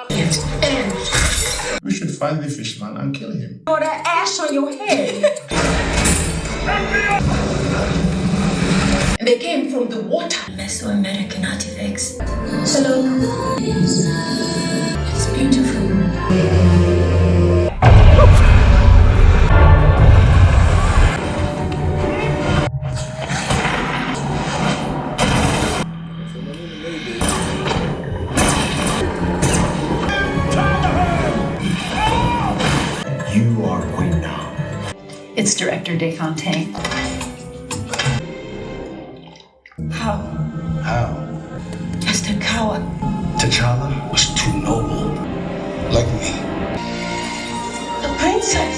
It's finished. We should find the fishman and kill him. Or that ash on your head. They came from the water. Mesoamerican artifacts. Salon. It's beautiful. You are queen now. It's Director DeFontaine. How? How? As the coward. T'Challa was too noble. Like me. The princess.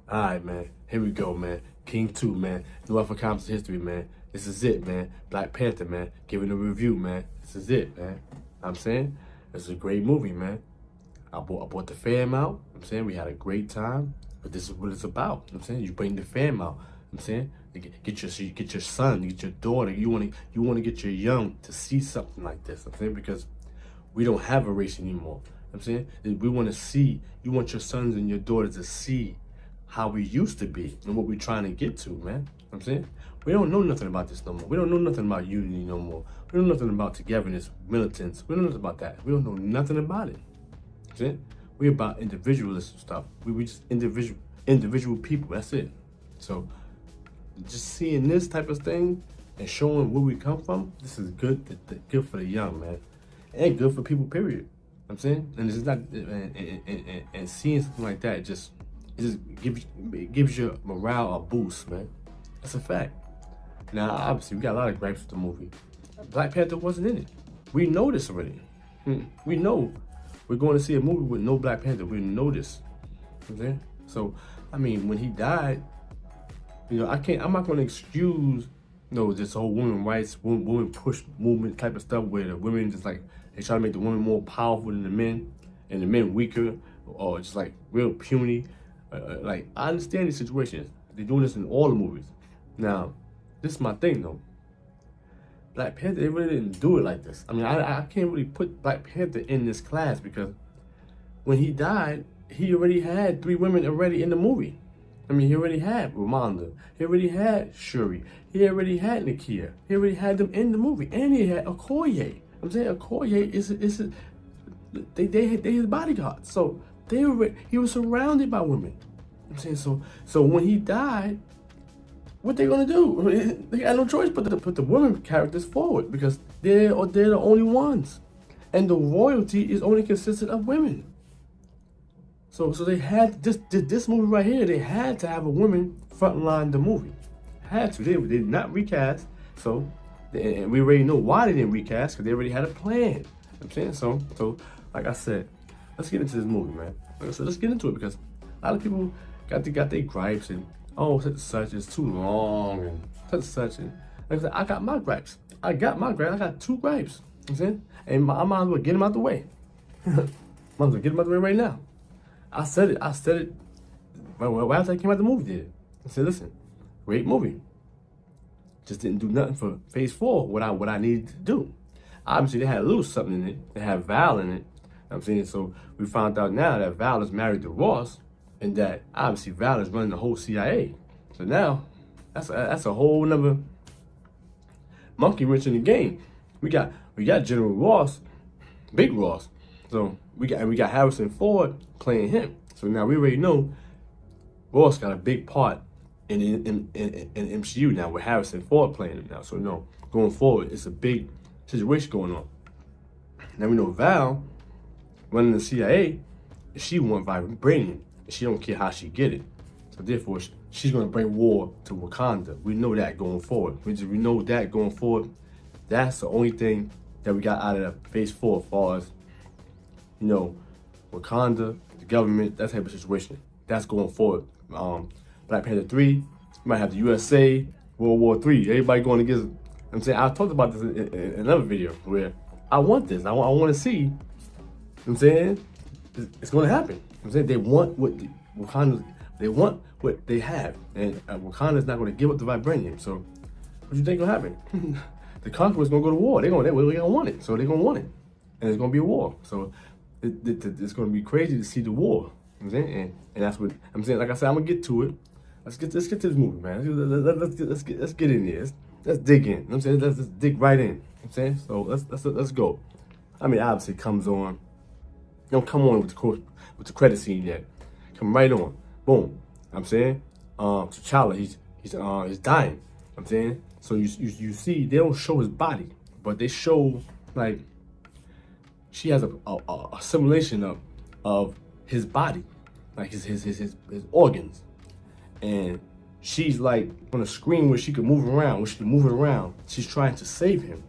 Alright, man. Here we go, man. King 2, man. NewAlphaComicsAndHistory, man. This is it, man. Black Panther, man. Giving a review, man. This is it, man. I'm saying? It's a great movie, man. I brought the fam out. I'm saying we had a great time. But this is what it's about. I'm saying you bring the fam out. I'm saying get your son, get your daughter. You wanna get your young to see something like this. I'm saying because we don't have a race anymore. I'm saying we want to see. You want your sons and your daughters to see how we used to be and what we're trying to get to, man. I'm saying we don't know nothing about this no more. We don't know nothing about unity no more. We don't know nothing about togetherness, militants. We don't know nothing about that. We don't know nothing about it. I'm saying we're about individualist stuff. We just individual people. That's it. So just seeing this type of thing and showing where we come from, this is good. Good for the young, man, and good for people. Period. I'm saying, and it's not and seeing something like that it gives your morale a boost, man. That's a fact. Now, obviously, we got a lot of gripes with the movie. Black Panther wasn't in it. We know this already. We know we're going to see a movie with no Black Panther. We know this. You know what I'm saying? So, I mean, when he died, you know, I'm not going to excuse, you know, this whole women rights, women push movement type of stuff where the women just like, they try to make the women more powerful than the men and the men weaker or just like real puny. Like, I understand these situations. They're doing this in all the movies. Now, this is my thing, though. Black Panther, they really didn't do it like this. I mean, I can't really put Black Panther in this class because when he died, he already had 3 women already in the movie. I mean, he already had Ramonda. He already had Shuri. He already had Nakia. He already had them in the movie. And he had Okoye. I'm saying Okoye they his bodyguards. So he was surrounded by women. I'm saying so when he died, what they gonna do? They got no choice but to put the women characters forward because they're the only ones, and the royalty is only consisted of women. So they had this movie right here. They had to have a woman frontline the movie. Had to. They did not recast. So and we already know why they didn't recast because they already had a plan. I'm saying so like I said, let's get into this movie, man. So let's get into it because a lot of people got their gripes and such is too long and such and like I said, I got my gripes. I got 2 gripes. You know what I'm saying? And I might as well get them out the way. Might as well get them out the way right now. I said it. Well, after I came out the movie, did I said, listen, great movie. Just didn't do nothing for Phase 4. What I needed to do. Obviously, they had a little something in it. They had Val in it. You know what I'm saying? So we found out now that Val is married to Ross, and that obviously Val is running the whole CIA. So now that's a whole nother monkey wrench in the game. We got General Ross, Big Ross. So we got Harrison Ford playing him. So now we already know Ross got a big part in MCU now with Harrison Ford playing him now. So no, going forward, it's a big situation going on. Now we know Val running the CIA, she want vibranium. She don't care how she get it. So therefore, she's gonna bring war to Wakanda. We know that going forward. We know that going forward. That's the only thing that we got out of Phase 4 as far as, you know, Wakanda, the government, that type of situation. That's going forward. Black Panther 3, you might have the USA, World War 3. Everybody going against. I'm saying I talked about this in another video where I want this. I want to see. I'm saying it's going to happen. I'm saying they want what Wakanda. They want what they have, and Wakanda's not going to give up the vibranium. So, what do you think will happen? The conqueror's going to go to war. They're going to want it. So they're going to want it, and it's going to be a war. So it's going to be crazy to see the war. You know what I'm saying? And that's what I'm saying. Like I said, I'm gonna get to it. Let's get to this movie, man. Let's get in there. Let's dig in. You know what I'm saying? Let's dig right in. You know what I'm saying? So let's go. I mean, obviously it comes on. Don't come on with the credit scene yet. Come right on. Boom. I'm saying, T'Challa, he's dying. I'm saying, so you see, they don't show his body, but they show like she has a simulation of his body, like his organs, and she's like on a screen where she can move around, where she can move it around. She's trying to save him,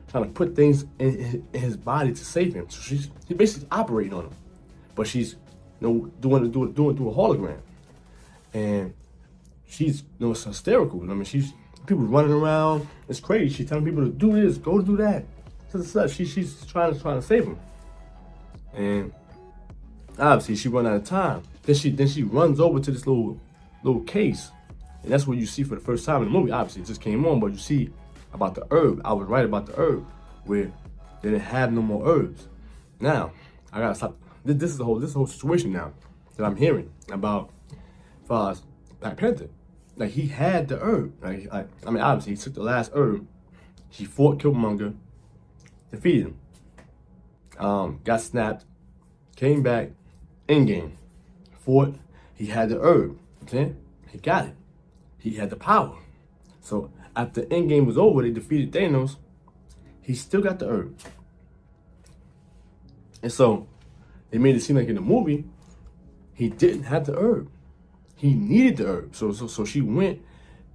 trying to put things in his body to save him. So she's basically operating on him, but she's doing it through a hologram, and she's it's hysterical. I mean, people running around. It's crazy. She's telling people to do this, go do that. She's trying to save him, and obviously she run out of time. Then she runs over to this little case, and that's what you see for the first time in the movie. Obviously, it just came on, but you see about the herb. I was right about the herb, where they didn't have no more herbs. Now I gotta stop. This is the whole situation now that I'm hearing about as far as Black Panther. Like, he had the herb. Like, I mean, obviously, he took the last herb. He fought Killmonger, defeated him, got snapped, came back, Endgame, fought. He had the herb. Okay, he got it. He had the power. So after Endgame was over, they defeated Thanos. He still got the herb. And so they made it seem like in the movie, he didn't have the herb. He needed the herb. So she went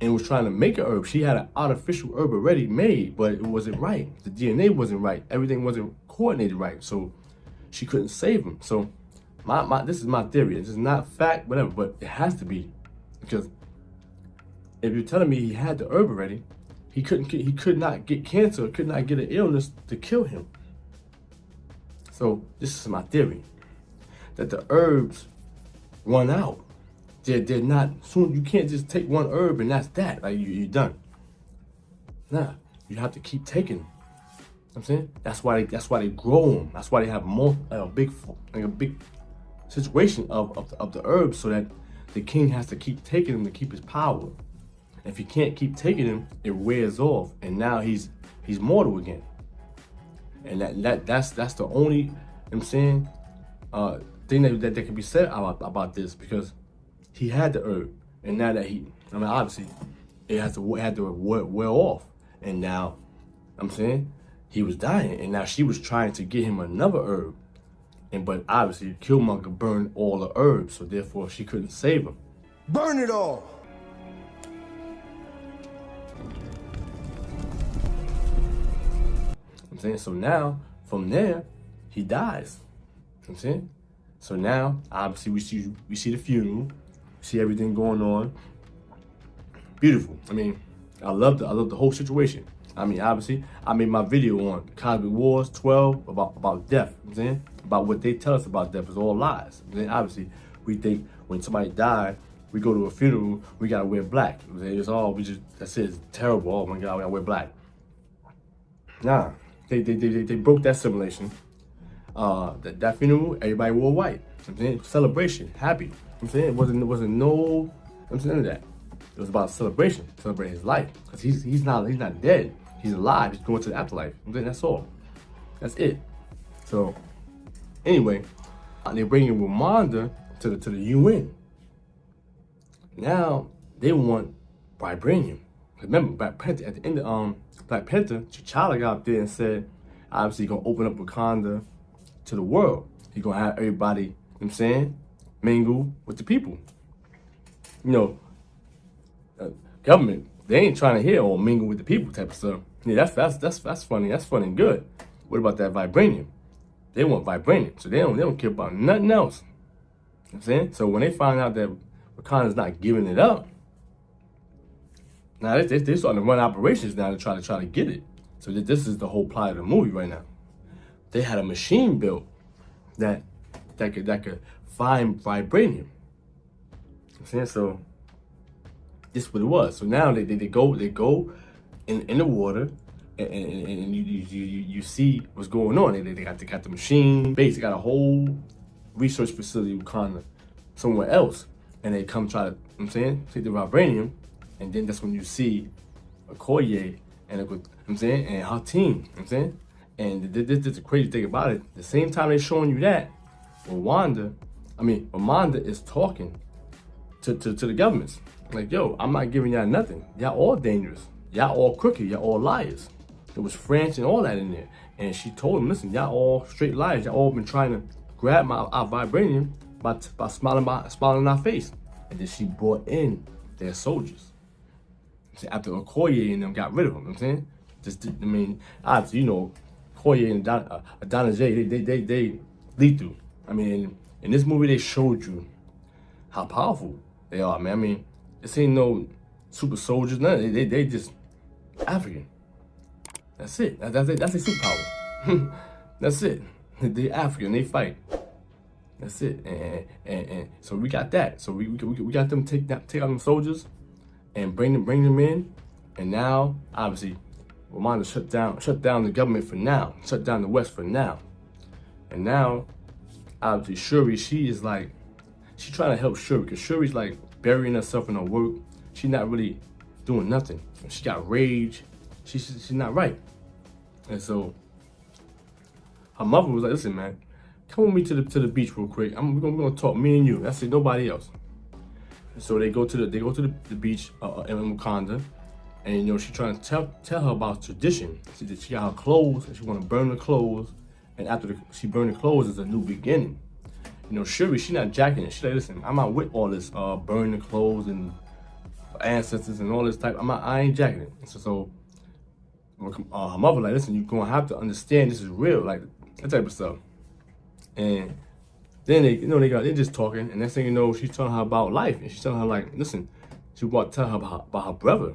and was trying to make a herb. She had an artificial herb already made, but it wasn't right. The DNA wasn't right. Everything wasn't coordinated right. So she couldn't save him. So this is my theory. This is not fact, whatever, but it has to be. Because if you're telling me he had the herb already, he could not get cancer, could not get an illness to kill him. So this is my theory, that the herbs run out. They're not soon. You can't just take one herb and that's that. Like, you're done. Nah, you have to keep taking them. You know what I'm saying? That's why they grow them. That's why they have a big situation of the herbs, so that the king has to keep taking them to keep his power. If he can't keep taking them, it wears off, and now he's mortal again. And that's the only, you know what I'm saying, thing that can be said about this, because he had the herb, and now that obviously it had to wear off, and now, I'm saying, he was dying, and now she was trying to get him another herb, but obviously Killmonger burned all the herbs, so therefore she couldn't save him. Burn it all! I'm saying, so now from there he dies. I'm saying, so now obviously we see the funeral. See everything going on. Beautiful. I mean, I love the whole situation. I mean, obviously, I made my video on Cosmic Wars 12 about death. You know what I'm saying, about what they tell us about death is all lies. And then obviously, we think when somebody died, we go to a funeral, we gotta wear black. You know what I'm saying? That's it. It's terrible. Oh my God, we gotta wear black. Nah, they broke that simulation. That funeral, everybody wore white. You know what I'm saying, celebration, happy. I'm saying, it wasn't no, I'm saying, none of that. It was about celebration, celebrate his life, because he's not dead. He's alive. He's going to the afterlife. I'm saying, that's all. That's it. So anyway, they're bringing Wakanda to the UN. Now they want vibranium. Remember, Black Panther, at the end of Black Panther, T'Challa got up there and said, obviously, he's gonna open up Wakanda to the world. He's gonna have everybody, you know what I'm saying, mingle with the people. You know, government, they ain't trying to hear all mingle with the people type of stuff. Yeah, that's funny. That's funny and good. What about that vibranium? They want vibranium, so they don't care about nothing else. You know what I'm saying? So when they find out that Wakanda's not giving it up, now they're starting to run operations now to try to get it. So this is the whole plot of the movie right now. They had a machine built that could find vibranium. I'm saying? So this is what it was. So now they go in the water, and you see what's going on. They got the machine base. They got a whole research facility kind of somewhere else, and they come try to, you know what I'm saying, take the vibranium, and then that's when you see Okoye and I'm saying, and her team, you know what I'm saying. And this is the crazy thing about it. The same time they're showing you that, Rwanda is talking to the governments. Like, yo, I'm not giving y'all nothing. Y'all all dangerous. Y'all all crooked. Y'all all liars. There was French and all that in there. And she told them, listen, y'all all straight liars. Y'all all been trying to grab our vibranium by smiling in our face. And then she brought in their soldiers. After Okoye and them got rid of them, you know what I'm saying? Obviously, you know, Okoye and Adonijah, they lethal. I mean, in this movie, they showed you how powerful they are, man. I mean, this ain't no super soldiers, none. They just African. That's it. That's it. That's their superpower. That's it. They African. They fight. That's it. And so we got that. So we got them take out them soldiers and bring them in. And now, obviously, Rwanda shut down the government for now. Shut down the West for now. And now, obviously, Shuri, she's trying to help Shuri, because Shuri's like burying herself in her work. She's not really doing nothing. She got rage. She's not right. And so her mother was like, listen, man, come with me to the beach real quick. We're gonna talk, me and you. That's it, nobody else. And so they go to the beach in Wakanda, and you know, she's trying to tell her about tradition. She got her clothes, and she want to burn the clothes. And after she burned the clothes, it's a new beginning. You know, Shuri, she not jacking it. She like, listen, I'm not with all this burning the clothes and ancestors and all this type. I ain't jacking it. And so her mother like, listen, you're gonna have to understand this is real, like that type of stuff. And then they just talking, and next thing you know, she's telling her about life, and she's telling her like, listen, she about to tell her about her brother.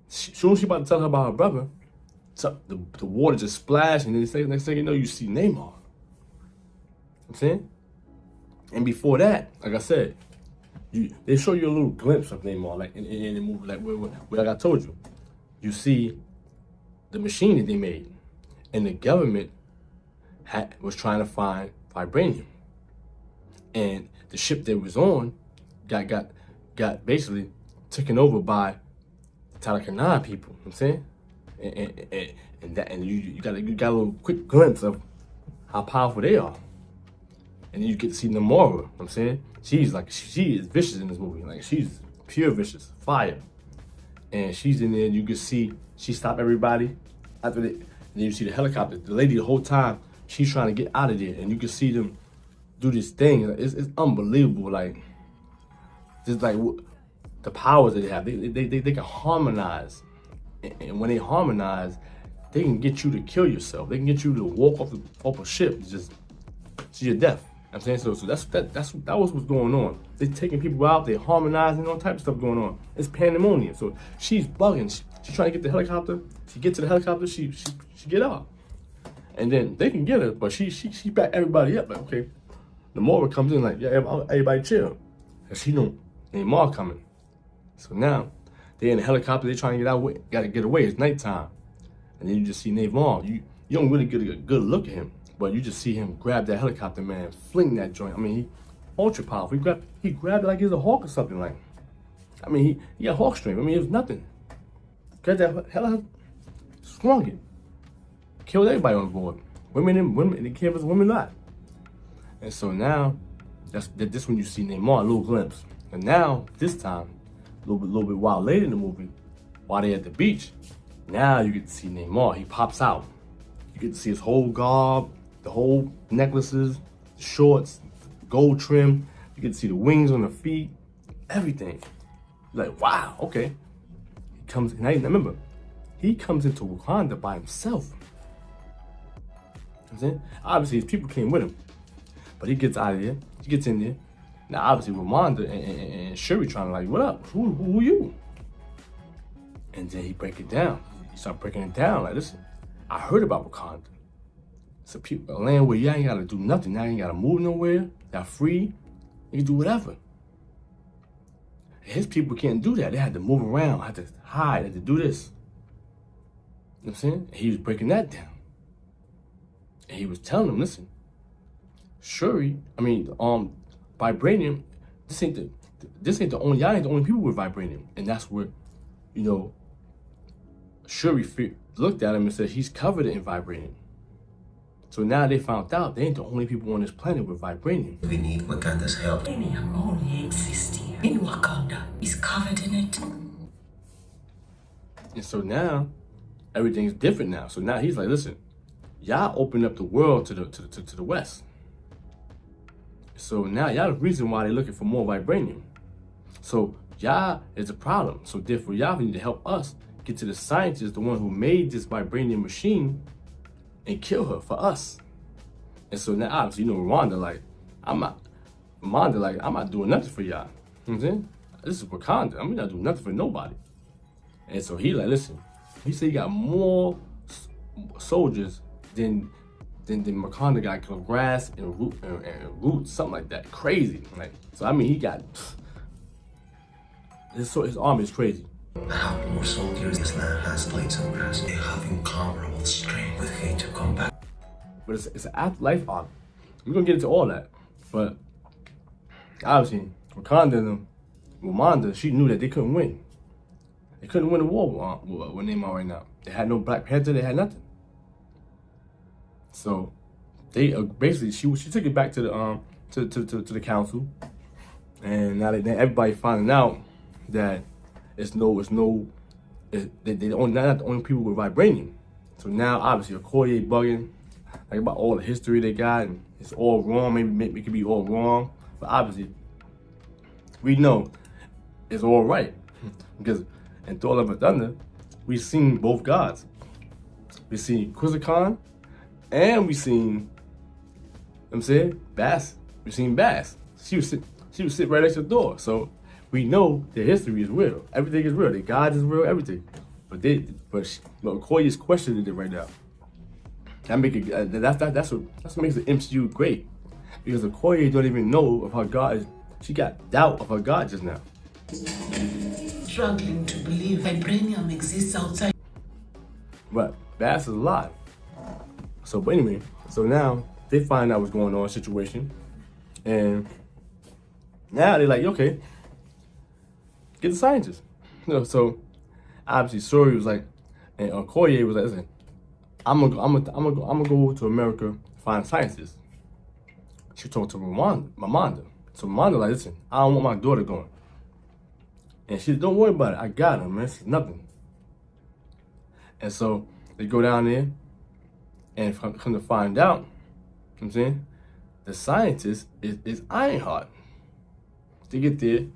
Soon she about to tell her about her brother, the water just splashed, and then next thing you know, you see Neymar. You know what I'm saying? And before that, like I said, they show you a little glimpse of Neymar, like in the movie, like where like I told you. You see the machine that they made, and the government was trying to find vibranium, and the ship they was on got basically taken over by the Talakana people. You know what I'm saying? And you got a little quick glimpse of how powerful they are, and then you get to see Namora. You know what I'm saying? She is vicious in this movie. Like, she's pure vicious, fire. And she's in there, and you can see she stopped everybody. After that, and then you see the helicopter. The lady, the whole time, she's trying to get out of there, and you can see them do this thing. It's unbelievable. Like, just like the powers that they have. They can harmonize, and when they harmonize, they can get you to kill yourself. They can get you to walk off a ship, just to your death. I'm saying, so that was what's going on. They're taking people out, they're harmonizing, all type of stuff going on. It's pandemonium. So she's bugging. She's trying to get the helicopter. She get to the helicopter, she get out. And then they can get her, but she back everybody up. Like, okay, Namora comes in like, yeah, everybody chill. And she know Neymar coming. So now they're in the helicopter, they're trying to get out, gotta get away. It's nighttime. And then you just see Neymar. You don't really get a good look at him. But you just see him grab that helicopter, man, fling that joint. I mean, he ultra powerful. He grabbed it like he's a hawk or something. Like, I mean, he got hawk strength. I mean, it was nothing. Grabbed that helicopter, swung it, killed everybody on board. Women, they care if it's women not. And so now, this when you see Neymar, a little glimpse. And now, this time, a little bit while later in the movie, while they're at the beach, now you get to see Neymar. He pops out. You get to see his whole garb, the whole necklaces, the shorts, gold trim. You get to see the wings on the feet, everything. You're like, wow, okay. He comes, and I remember, he comes into Wakanda by himself. You know what I'm saying? Obviously, his people came with him, but he gets out of there. He gets in there. Now, obviously, Rwanda and Shuri trying to like, what up? Who are you? And then he break it down. He start breaking it down. Like, listen, I heard about Wakanda. It's a land where you ain't gotta do nothing. Now you ain't gotta move nowhere. You're free. You can do whatever. His people can't do that. They had to move around, had to hide, had to do this. You know what I'm saying? And he was breaking that down. And he was telling them, listen, vibranium, this ain't the only, y'all ain't the only people with vibranium. And that's where, you know, Shuri looked at him and said, he's covered in vibranium. So now they found out they ain't the only people on this planet with vibranium. We need Wakanda's help. Vibranium only exists here. In Wakanda is covered in it. And so now everything's different now. So now he's like, listen, y'all opened up the world to the West. So now y'all the reason why they're looking for more vibranium. So y'all is a problem. So therefore y'all need to help us get to the scientist, the one who made this vibranium machine, and kill her for us. And so now obviously, you know, Rwanda like, I'm not doing nothing for y'all. You know what I'm saying? This is Wakanda. I'm not doing nothing for nobody. And so he like, listen, he said he got more soldiers than Wakanda got, called grass and roots, something like that. Crazy. Like, so I mean, he got his army is crazy. How more soldiers this land has blades of grass. They have incomparable strength with hate to combat. But it's an afterlife arc. We're gonna get into all that. But obviously, Wakanda and Rwanda, she knew that they couldn't win. They couldn't win a war with Neymar right now. They had no Black Panther, they had nothing. So they basically she took it back to the council, and now everybody finding out that they're not the only people with vibranium. So now obviously Okoye bugging like about all the history they got, and it's all wrong. Maybe it could be all wrong, but obviously we know it's all right because in Thor: Love and Thunder we've seen both gods. We seen Quizicon, and we seen, you know what I'm saying, Bass. We seen Bass. She was sit right next to the door. So we know their history is real. Everything is real. The gods is real. Everything. But Okoye's questioning it right now. That's what makes the MCU great, because Okoye don't even know of her God is. She got doubt of her God just now. Struggling to believe vibranium exists outside. But Bass is alive. So, but anyway, so now they find out what's going on, situation, and now they're like, okay, get the scientists. You know, so obviously Shuri was like, and Okoye was like, listen, I'm gonna go to America find scientists. She talked to Mamanda. So Mamanda like, listen, I don't want my daughter going. And she said, don't worry about it. I got her, man. It's nothing. And so they go down there, and come to find out, you know what I'm saying, the scientist is Ironheart. They get there, you know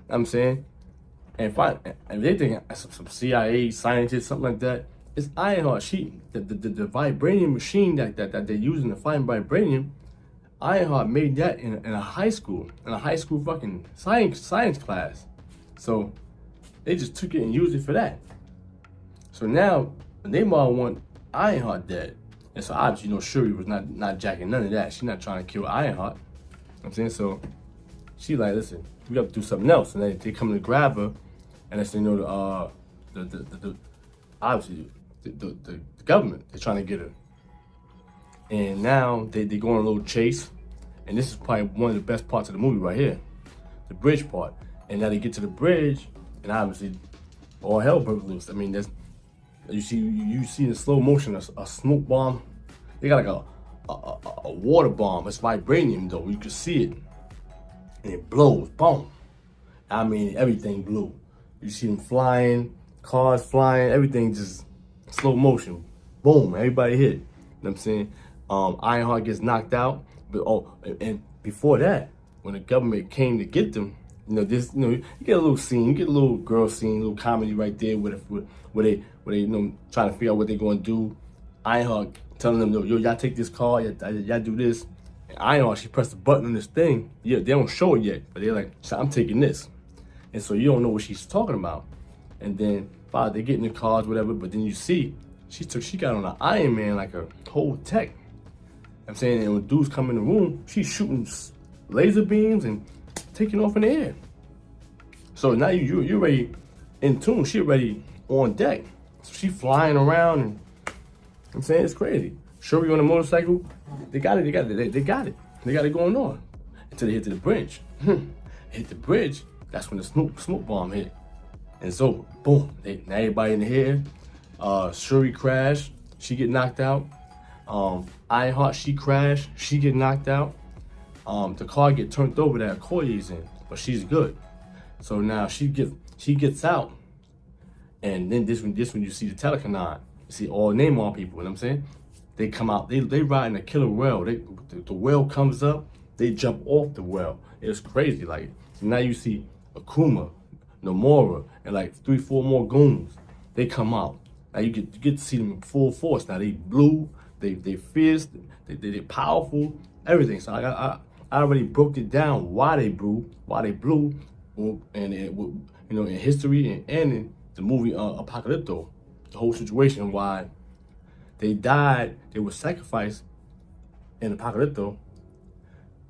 what I'm saying, and they think some CIA scientist, something like that. It's Ironheart. The vibranium machine that they're using to find vibranium, Ironheart made that in a high school fucking science class. So they just took it and used it for that. So now Neymar want Ironheart dead. And so obviously, you know, Shuri was not jacking none of that. She's not trying to kill Ironheart. You know what I'm saying? So she like, listen, we got to do something else. And they come to grab her, and they say, you know, the government, they're trying to get her. And now they go on a little chase. And this is probably one of the best parts of the movie right here, the bridge part. And now they get to the bridge, and obviously all hell broke loose. I mean, you see in slow motion a smoke bomb. They got like a water bomb. It's vibranium though. You can see it, and it blows. Boom. I mean, everything blew. You see them flying, cars flying, everything just slow motion. Boom. Everybody hit. You know what I'm saying? Ironheart gets knocked out. But and before that, when the government came to get them, you know, you get a little scene, you get a little girl scene, a little comedy right there where they you know, trying to figure out what they're gonna do. Ironheart telling them, yo, y'all take this car, y'all do this. And Ironheart, she pressed the button on this thing. Yeah, they don't show it yet, but they're like, so I'm taking this. And so you don't know what she's talking about. And then they get in the cars, whatever, but then you see, she got on an Iron Man, like a whole tech. I'm saying, and when dudes come in the room, she's shooting laser beams and taking off in the air. So now you ready in tune. She already on deck. So she flying around, and I'm saying it's crazy. Shuri on a motorcycle, they got it. They got it going on until they hit to the bridge. Hit the bridge. That's when the smoke bomb hit. And so, boom, now everybody in the head. Shuri crashed, she get knocked out. Ironheart, she crashed, she get knocked out. The car get turned over that Okoye's in, but she's good. So now she gets out, and then this when you see the Telecanon, you see all Namor people. You know what I'm saying? They come out, they ride in a killer whale. The whale comes up, they jump off the whale. It's crazy. Like, so now you see Akuma, Namora, and like 3-4 more goons. They come out. Now you get to see them in full force. Now they blue, they fierce, they powerful, everything. So I already broke it down why they blue, and in history and in the movie Apocalypto, the whole situation why they died, they were sacrificed in Apocalypto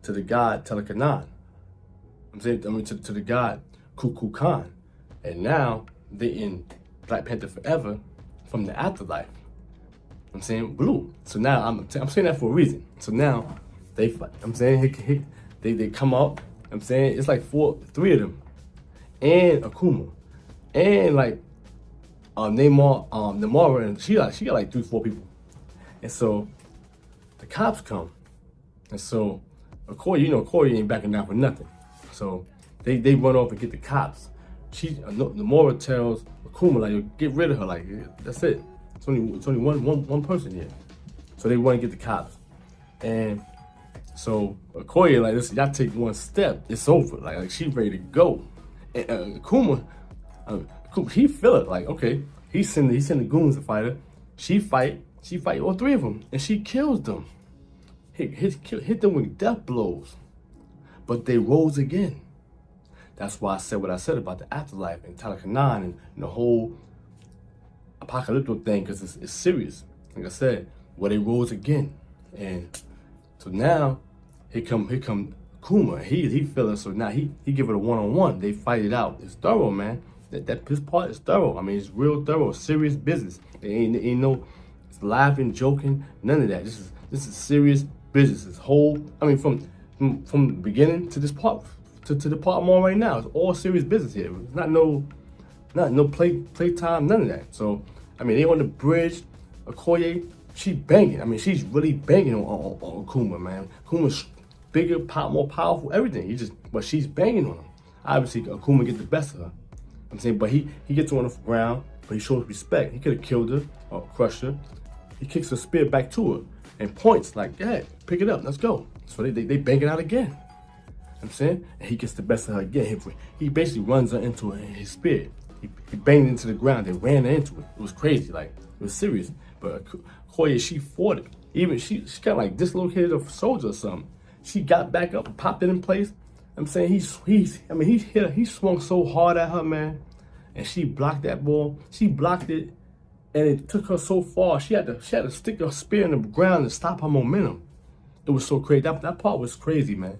to the god Telecanon. To the god Kukulkan. And now they in Black Panther Forever from the afterlife. I'm saying blue. So now I'm saying that for a reason. So now they fight. I'm saying they come up. I'm saying it's like 3 of them, and Akuma, and like Namora, and she got like 3-4 people. And so the cops come, and so Okoye ain't backing down for nothing. So they run off and get the cops. Namora tells Akuma, like, yo, get rid of her, like, that's it. It's only one person here. So they want to get the cops. And so Okoye, like, listen, y'all take one step, it's over. Like she's ready to go. And Akuma, he feel it, like, okay, he send the goons to fight her. She fight all 3 of them, and she kills them. Hit them with death blows. But they rose again. That's why I said what I said about the afterlife and Telecanon and the whole Apocalypto thing, because it's serious. Like I said, where they rose again. And so now, here come Kuma. He feel it, so now he give it a one-on-one. They fight it out. It's thorough, man. This part is thorough. I mean, it's real thorough, serious business. Ain't no it's laughing, joking, none of that. This is serious business. This whole, I mean, from the beginning to this part, to the part I'm on right now, it's all serious business here. It's not no playtime, none of that. So, I mean, they on the bridge. Okoye, she banging. I mean, she's really banging on Akuma, man. Akuma's bigger, more powerful, everything. But she's banging on him. Obviously, Akuma get the best of her. I'm saying, but he gets her on the ground, but he shows respect. He could have killed her or crushed her. He kicks a spear back to her and points like, yeah, pick it up, let's go. So they bang it out again. I'm saying, and he gets the best of her again. He basically runs her into his spear. He banged into the ground. They ran her into it. It was crazy, like it was serious. But Okoye, she fought it. Even she got like dislocated a soldier or something. She got back up, popped it in place. I'm saying he hit her. He swung so hard at her, man, and she blocked that ball. She blocked it, and it took her so far. She had to stick her spear in the ground and stop her momentum. It was so crazy. That part was crazy, man.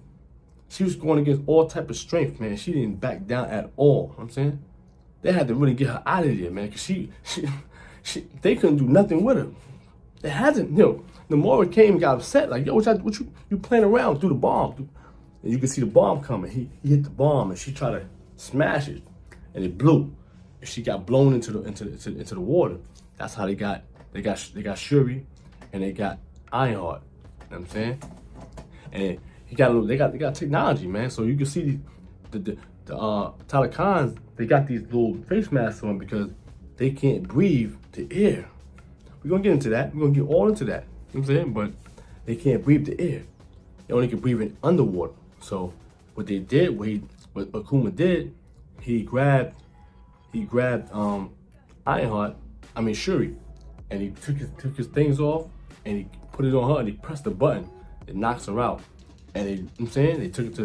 She was going against all type of strength, man. She didn't back down at all. You know what I'm saying, they had to really get her out of there, man, because they couldn't do nothing with her. They hadn't, Namora came and got upset, like, yo, what you playing around through the bomb? And you can see the bomb coming. He hit the bomb, and she tried to smash it, and it blew. And she got blown into the water. That's how they got Shuri, and they got Ironheart. You know what I'm saying? And they got technology, man. So you can see the Talakans, they got these little face masks on because they can't breathe the air. We're gonna get into that. We're gonna get all into that. You know what I'm saying? But they can't breathe the air. They only can breathe it underwater. So what they did, what Akuma did, he grabbed Shuri, and he took his things off, and he put it on her, and he pressed the button. It knocks her out. And they took it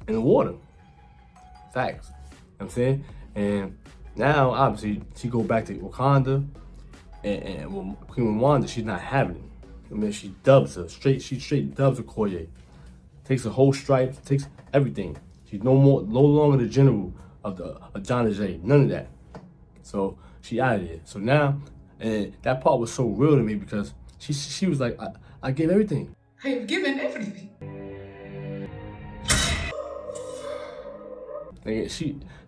in the water. Facts. You know what I'm saying? And now, obviously, she go back to Wakanda, and Queen Wanda, she's not having it. I mean, she dubs her. She straight dubs Okoye. Takes the whole stripes, takes everything. She's no longer the general of John and Jay. None of that. So she out of there. So now, and that part was so real to me because she was like, I gave everything. I have given everything. Like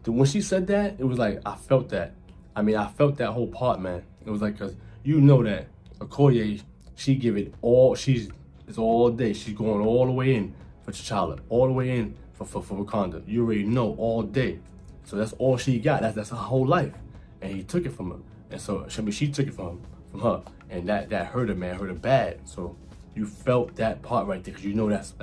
when she said that, it was like I felt that. I mean, I felt that whole part, man. It was like, cause you know that Okoye, she give it all. It's all day. She's going all the way in for T'Challa, all the way in for Wakanda. You already know all day. So that's all she got. That's her whole life, and he took it from her. And so she took it from her, and that hurt her, man. Hurt her bad. So you felt that part right there, cause you know that's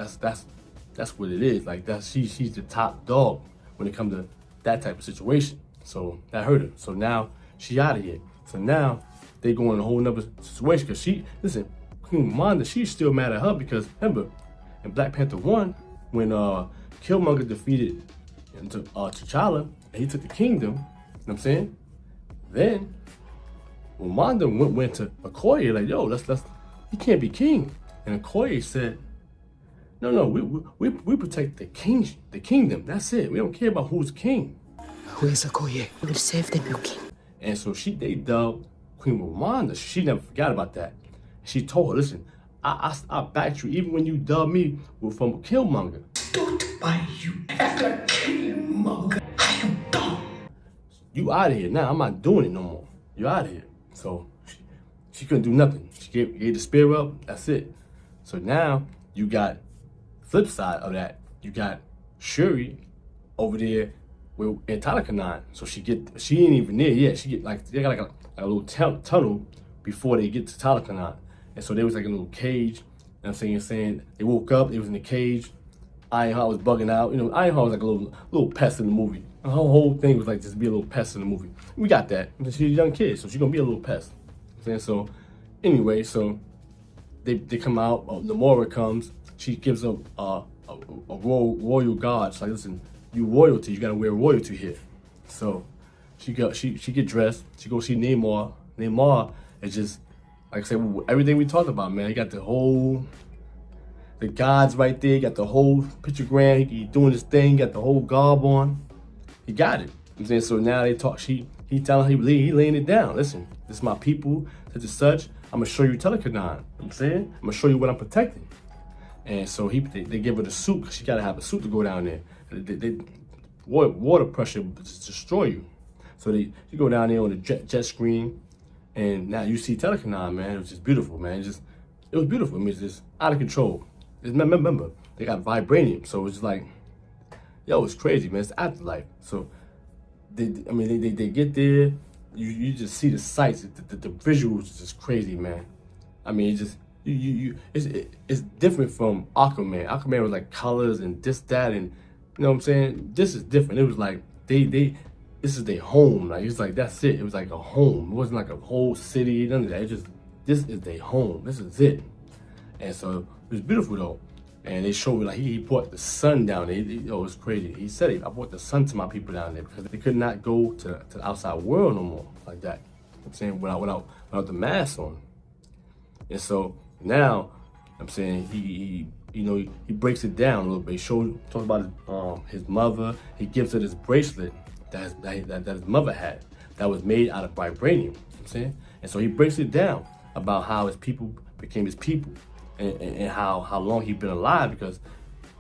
what it is. Like she's the top dog when it comes to that type of situation. So that hurt her. So now she out of here. So now they go in a whole nother situation because Queen Wanda, she's still mad at her because remember in Black Panther 1 when Killmonger defeated T'Challa and he took the kingdom, you know what I'm saying? Then when Wanda went to Okoye like, yo, he can't be king. And Okoye said, no, we protect the kingdom. That's it. We don't care about who's king. Who is Okoye? We will save the new king. And so they dubbed Queen Wanda. She never forgot about that. She told her, listen, I backed you even when you dubbed me from Killmonger. Stood by you after Killmonger. I am done. You out of here now. I'm not doing it no more. You out of here. So she couldn't do nothing. She gave the spear up. That's it. So now you got flip side of that. You got Shuri over there in Talakanan. So she ain't even there yet. They got like a little tunnel before they get to Talakanan. And so they was like a little cage. You know what I'm saying they woke up, they was in the cage. Ironheart was bugging out. You know, Ironheart was like a little pest in the movie. The whole thing was like just be a little pest in the movie. We got that. She's a young kid, so she's gonna be a little pest. You know what I'm saying? So anyway, so they come out, Namora comes, she gives up a royal guard. She's like, listen, you royalty, you gotta wear royalty here. So she get dressed, she go see Namor. Namor is just, like I said, everything we talked about, man. He got the gods right there, he got the whole pictogram, he doing his thing, got the whole garb on. He got it. You know what I'm saying? So now they talk, he telling her, he laying it down. Listen, this is my people, such and such. I'm gonna show you Talakanan. You know what I'm saying? I'm gonna show you what I'm protecting. And so they give her the suit, because she gotta have a suit to go down there. Water pressure just destroy you. So you go down there on the jet screen, and now you see Talakanan, man. It was just beautiful, man. It was beautiful. I mean, it's just out of control. Remember, they got vibranium, so it's just like, yo, it's crazy, man. It's afterlife. So they get there. You just see the sights, the visuals is just crazy, man. I mean, it's different from Aquaman. Aquaman was like colors and this, that, and you know what I'm saying? This is different. It was like this is their home. Like it's like that's it. It was like a home. It wasn't like a whole city, none of that. This is their home. This is it. And so it was beautiful though. And they showed me like he brought the sun down there. It was crazy. He said I brought the sun to my people down there because they could not go to the outside world no more like that. You know what I'm saying without the mask on. And so now I'm saying he breaks it down a little bit. He talks about his mother. He gives her this bracelet that his mother had that was made out of vibranium. You know what I'm saying? And so he breaks it down about how his people became his people. And how long he'd been alive, because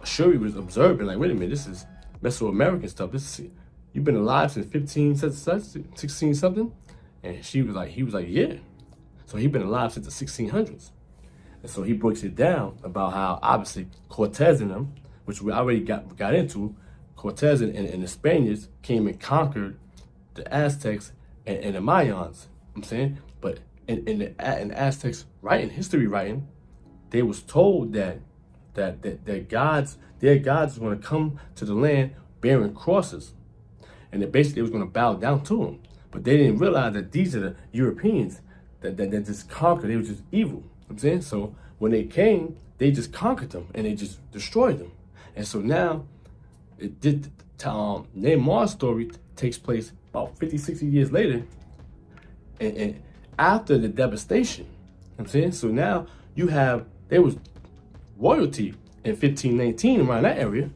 Shuri was observing like, wait a minute, this is Mesoamerican stuff. You've been alive since 16 something, and he was like, yeah. So he'd been alive since the 1600s, and so he breaks it down about how obviously Cortez and them, which we already got into, Cortez and the Spaniards came and conquered the Aztecs and the Mayans. You know what I'm saying, but in the Aztecs history writing. They was told that their gods was going to come to the land bearing crosses, and that basically they was going to bow down to them. But they didn't realize that these are the Europeans that just conquered. They were just evil. You know what I'm saying? So when they came, they just conquered them and they just destroyed them. And so now Neymar's story takes place about 50, 60 years later, and after the devastation. You know what I'm saying? So now you have. There was royalty in 1519 around that area,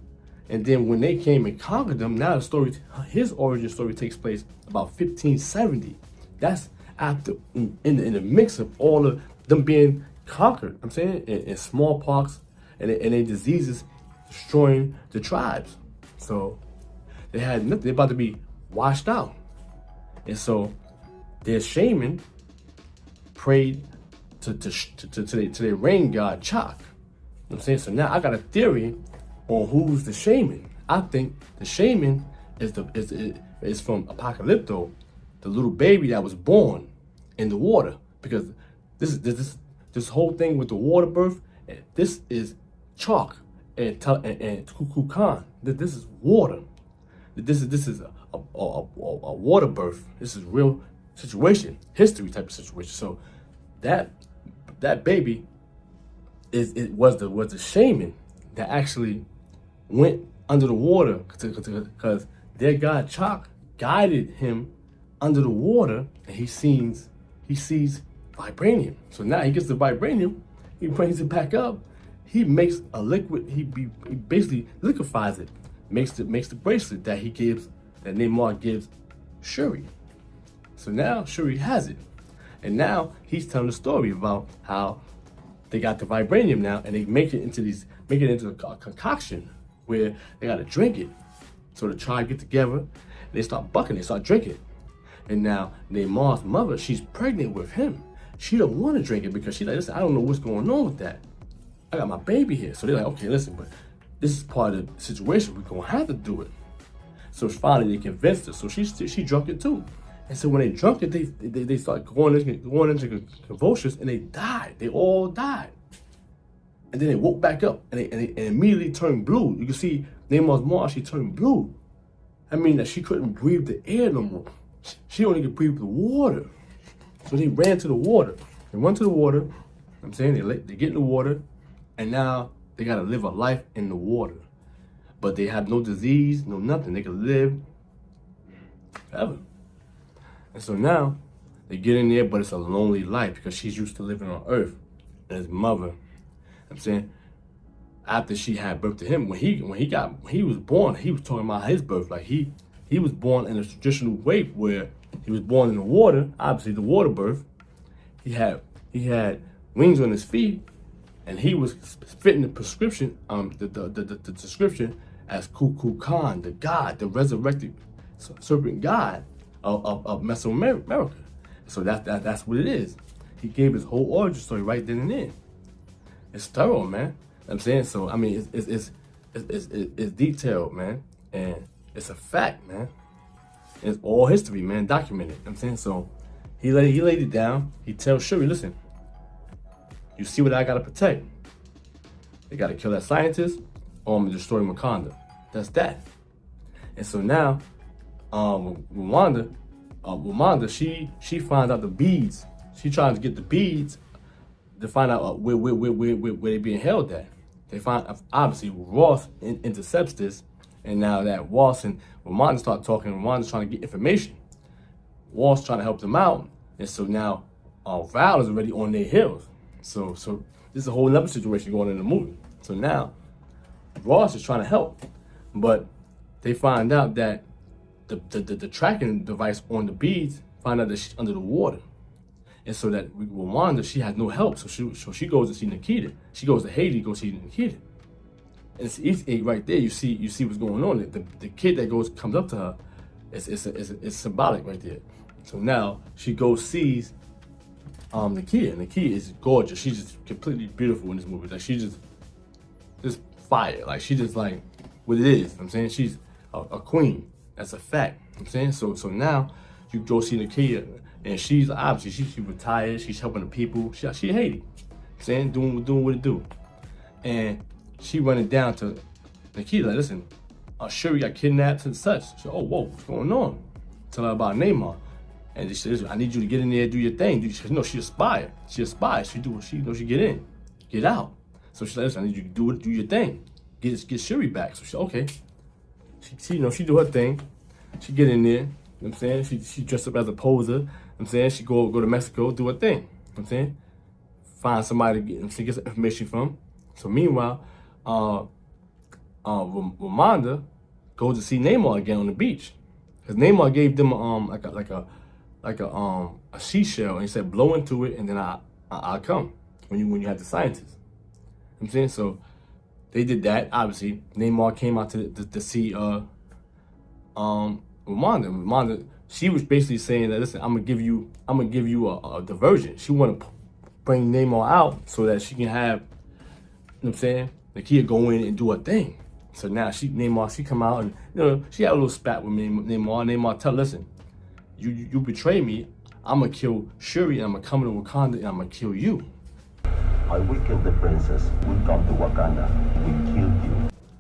And then when they came and conquered them, now the story, his origin story takes place about 1570. That's after, in the mix of all of them being conquered, I'm saying, in smallpox and their diseases destroying the tribes. So they had nothing, they're about to be washed out. And so their shaman prayed to their rain god, Chak. You know what I'm saying? So now I got a theory on who's the shaman. I think the shaman is from Apocalypto, the little baby that was born in the water. Because this whole thing with the water birth, this is chalk and Kukulkan Khan. This is water. This is a water birth. This is real situation, history type of situation. So that baby was the shaman that actually went under the water because their god Chak guided him under the water, and he sees vibranium. So now he gets the vibranium, he brings it back up, he makes a liquid, he basically liquefies it, makes the bracelet that Namor gives Shuri. So now Shuri has it, and now he's telling the story about how they got the vibranium now, and they make it into a concoction where they gotta drink it. So the tribe get together, they start bucking, they start drinking. And now Namor's mother, she's pregnant with him. She don't want to drink it because she's like, listen, I don't know what's going on with that. I got my baby here. So they're like, okay, listen, but this is part of the situation. We're gonna have to do it. So finally they convinced her. So she drunk it too. And so when they drunk it, they start going into convulsions, and they died. They all died. And then they woke back up, and they immediately turned blue. You can see Namor's mom, she turned blue. I mean that she couldn't breathe the air no more. She only could breathe the water. So they ran to the water. They went to the water. I'm saying they get in the water, and now they gotta live a life in the water. But they have no disease, no nothing. They can live forever. And so now they get in there, but it's a lonely life because she's used to living on Earth. And his mother, I'm saying, after she had birth to him, when he was born, he was talking about his birth. Like he was born in a traditional way where he was born in the water, obviously the water birth. He had wings on his feet, and he was fitting the prescription, the description as Kukulkan Khan, the god, the resurrected serpent god of Mesoamerica. So that's what it is. He gave his whole origin story right then and there. It's thorough, man. I'm saying, so I mean, it's detailed, man, and it's a fact, man. It's all history, man, documented. I'm saying, so he laid it down. He tells Shuri, listen, you see what I gotta protect. They gotta kill that scientist, or I'm gonna destroy Wakanda. That's that. And so now, Wanda, she finds out the beads. She tries to get the beads to find out where they being held at. They find, obviously, Ross intercepts this, and now that Ross and Wanda start talking, Wanda's trying to get information. Ross trying to help them out, and so now Val is already on their heels. So this is a whole other situation going on in the movie. So now Ross is trying to help, but they find out that the tracking device on the beads find out that she's under the water. And so that with Wanda, she has no help. So she goes to see Nikita. She goes to Haiti to go see Nikita. And it's Easter egg right there. You see what's going on. The kid that comes up to her, it's symbolic right there. So now she goes sees Nikita. Nikita is gorgeous. She's just completely beautiful in this movie. Like she's just fire. Like she just like what it is. I'm saying she's a queen. That's a fact. I'm saying so now you go see Nikita. And she's obviously she retired. She's helping the people. She Haiti, saying doing what it do. And she running down to Nikita. Like, listen, Shuri got kidnapped and such. She said, oh whoa, what's going on? Tell her about Namor. And she says, I need you to get in there, do your thing. She said, no, she aspired. She aspires. She do what she knows. She get in, get out. So she said, listen, I need you to do your thing. Get Shuri back. So she said, okay. She do her thing. She get in there. You know what I'm saying? She dressed up as a poser. I'm saying she go to Mexico, do her thing. I'm saying find somebody to get some information from. So meanwhile, Wakanda goes to see Namor again on the beach, because Namor gave them a seashell, and he said blow into it, and then I'll come when you have the scientists. You know what I'm saying? So they did that. Obviously, Namor came out to see Wakanda. Wakanda, she was basically saying that, listen, I'm gonna give you a diversion. She want to bring Namor out so that she can have, you know what I'm saying, the kid go in and do her thing. So now she come out, and she had a little spat with Namor. Namor tell, listen, you betray me, I'm gonna kill Shuri, and I'm gonna come to Wakanda, and I'm gonna kill you. We killed the princess. We come to Wakanda. We killed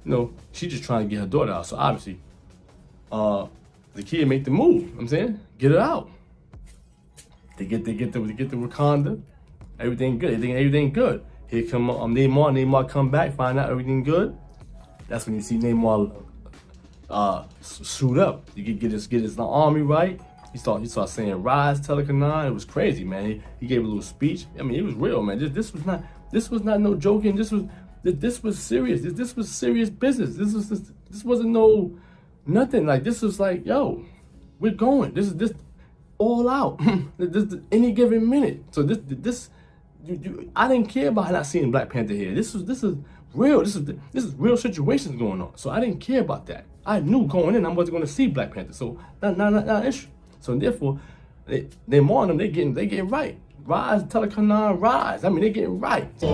you. She just trying to get her daughter out. So obviously, the kid make the move. You know what I'm saying, get her out. They get to Wakanda. Everything good. Everything good. Here come Namor. Namor come back, find out everything good. That's when you see Namor suit up. You get his army right. He started saying rise, Telecanon. It was crazy, man. He gave a little speech. I mean, it was real, man. This was not no joking. This was serious. This was serious business. This wasn't no nothing. Like, this was like, yo, we're going. This all out. Any given minute. So I didn't care about not seeing Black Panther here. This is real. This is real situations going on. So I didn't care about that. I knew going in I wasn't going to see Black Panther. So not an issue. So therefore, they're more on them. They getting right. Rise, Telecanon, rise. I mean, they getting right. So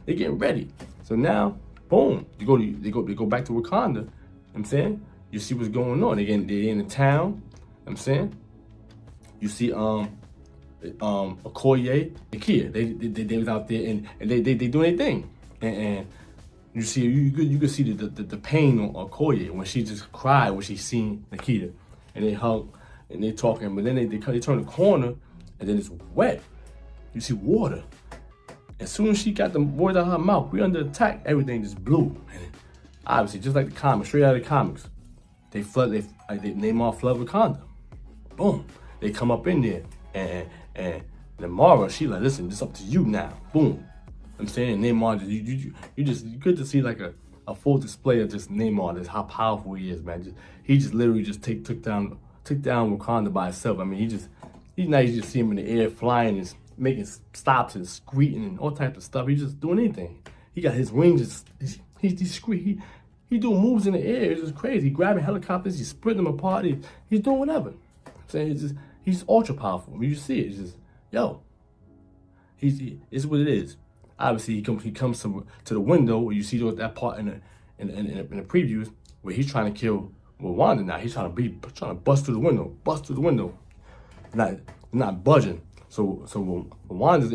they getting ready. So now, boom, they go back to Wakanda. You know what I'm saying, you see what's going on. They in the town. You know what I'm saying, you see Okoye, the kid. They was out there and they doing their thing. And you see, you could see the pain on Okoye when she just cried when she seen Nikita, and they hug and they talking, but then they turn the corner and then it's wet. You see water. As soon as she got the words out of her mouth, we under attack. Everything just blew. And obviously, just like the comics, straight out of the comics, Namor flood Wakanda. Boom. They come up in there and Mara, she like, listen, it's up to you now. Boom. I'm saying, Namor, you good to see like a full display of just Namor, just how powerful he is, man. He just literally just took down Wakanda by himself. I mean, you just see him in the air flying and making stops and screeching and all types of stuff. He's just doing anything. He got his wings, he doing moves in the air. It's just crazy. He grabbing helicopters, he's splitting them apart. He's doing whatever. I'm saying, he's ultra powerful. I mean, you see it. It's just, yo, it's what it is. Obviously, he comes to the window where you see that part in the previews where he's trying to kill Wanda. Now he's trying to bust through the window, not budging. So when Wamanda's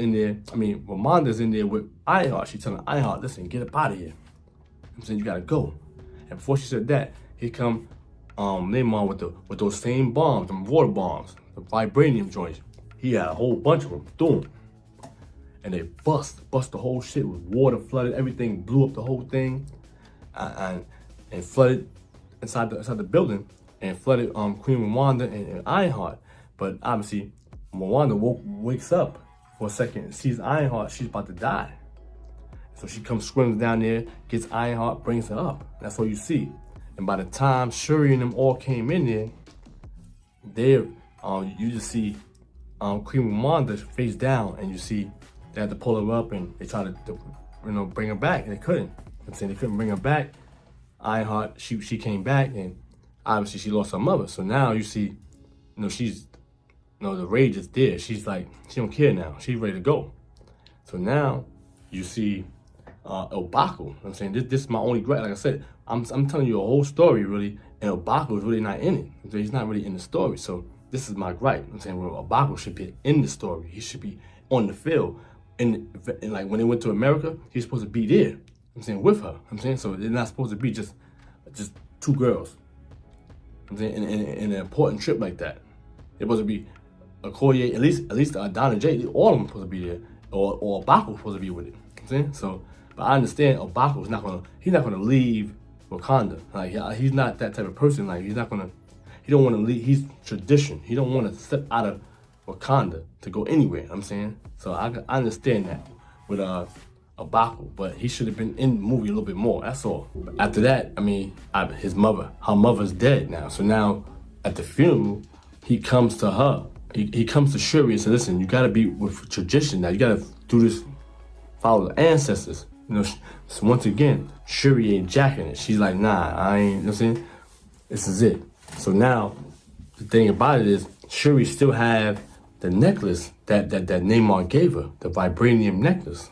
in there with Ironheart. She's telling Ironheart, listen, get up out of here. I'm saying, you gotta go. And before she said that, here come Namor with those same bombs, them water bombs, the vibranium joints. He had a whole bunch of them. Boom. And they bust the whole shit with water, flooded everything, blew up the whole thing, and flooded inside the building, and flooded Queen Wanda and Ironheart. But obviously, Wanda wakes up for a second and sees Ironheart. She's about to die, so she comes swimming down there, gets Ironheart, brings her up. That's what you see. And by the time Shuri and them all came in there, you just see Queen Wanda face down, and you see they had to pull her up, and they tried to bring her back, and they couldn't. I'm saying they couldn't bring her back. Ironheart, she came back, and obviously she lost her mother. So now you see, she's, the rage is there. She's like, she don't care now. She's ready to go. So now you see M'Baku. I'm saying this is my only gripe. Like I said, I'm telling you a whole story really, and M'Baku is really not in it. He's not really in the story. So this is my gripe. I'm saying, well, M'Baku should be in the story. He should be on the field. And like when they went to America, he's supposed to be there. I'm saying with her. I'm saying, so they're not supposed to be just two girls. I'm saying in an important trip like that, they're supposed to be Okoye, at least Donna J, all of them supposed to be there, or M'Baku supposed to be with it. I'm saying, so, but I understand M'Baku's not gonna leave Wakanda. Like, he's not that type of person. Like, he don't want to leave. He's tradition. He don't want to step out of Wakanda to go anywhere. I'm saying, so I understand that with Abaku, but he should have been in the movie a little bit more. That's all. But after that, I mean, her mother's dead now. So now at the funeral, he comes to her. He comes to Shuri and says, listen, you gotta be with tradition now. You gotta do this, follow the ancestors. You know, so once again, Shuri ain't jacking it. She's like, nah, I ain't, you know what I'm saying? This is it. So now, the thing about it is, Shuri still have the necklace that Namor gave her, the vibranium necklace.